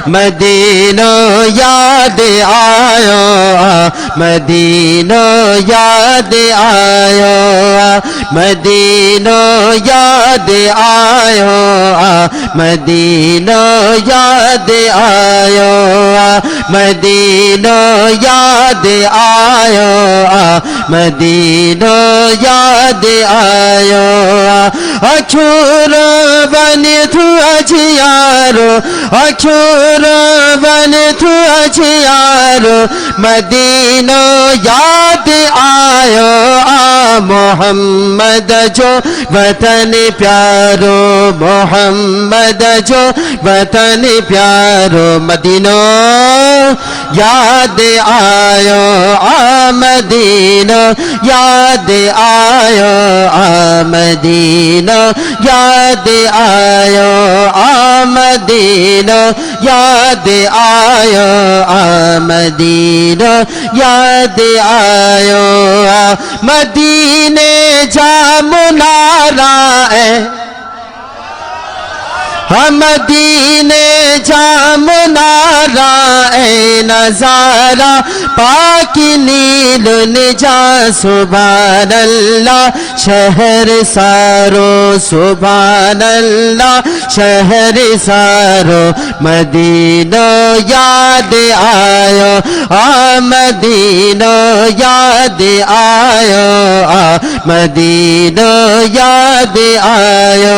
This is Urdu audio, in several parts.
مدینہ یاد آیا مدینہ یاد آیا مدینہ یاد آیا مدینہ یاد آیا مدینہ یاد آیا مدینہ یاد آیا اچھور بنی تو اچھیارو اچھور بنی تو اچھیارو مدینہ یاد آیا محمد جو وطن پیارو محمد جو وطن پیارو مدینہ یاد آیا مدینہ یاد آیا مدینہ یاد آیا مدینہ یاد آیا مدینہ یاد آیا مدینے جا منارا ہے مدینے جا منارا اے نظارہ پاک نیل نجا سبحان اللہ شہر سارو سبحان اللہ شہر سارو مدینہ یاد آیا مدینہ یاد آیا مدینہ یاد آیا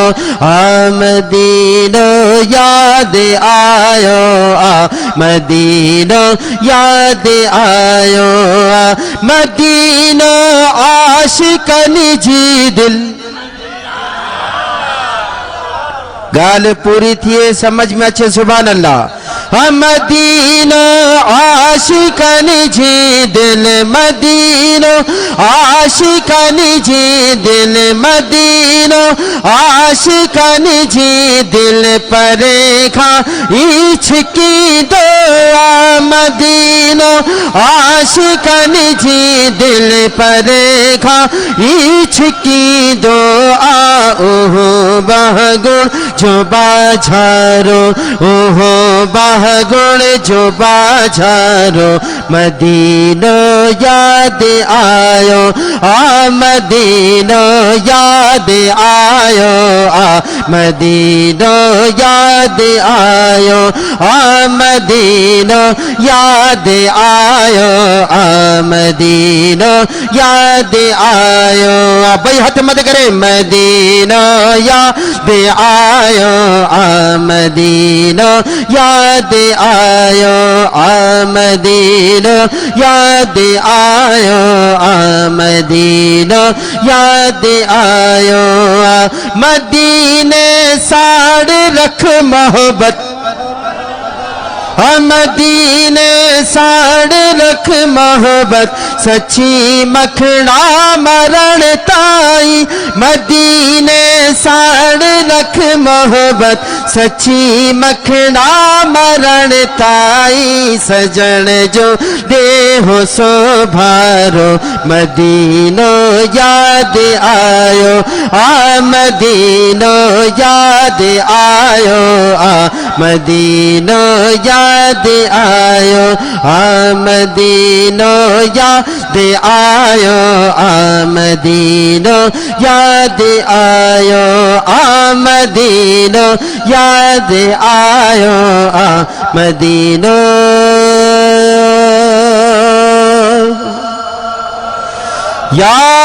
مدینہ یاد آیا مدینہ یاد آیا مدینہ عاشقان جی دل گال پوری تھی سمجھ میں اچھے سبحان اللہ مدینہ عاشقان جی دل مدینہ عاشقان جی دل مدینہ عاشقان جی دل پریکھا ایچھ کی دعا مدینہ عاشقان جی دل پریکھا ایچھ کی دعا اوہو بہگڑ جو باجھارو اوہو بہگڑ جو باجھارو مدینہ یاد آیا مدینہ یاد آیا مدینہ یاد آیا مدینہ یاد آیا مدینہ یاد آیا بھائی ہاتھ مت کرے مدینہ یاد آیا مدینہ یاد آیا مدینہ یاد آیا مدینہ یاد آیا مدینے ساڑ رکھ محبت مدینے ساڑ رکھ محبت سچی مکھڑا مرن تائی مدینے ساڑ رکھ محبت سچی مکھڑا مرن تائی سجن جو دے ہو سو بھارو مدینہ یاد آیو مدینہ یاد آیو مدینہ یاد آیو مدینہ یاد آیو مدینہ یاد آیو مدینہ یاد آیو مدینہ یاد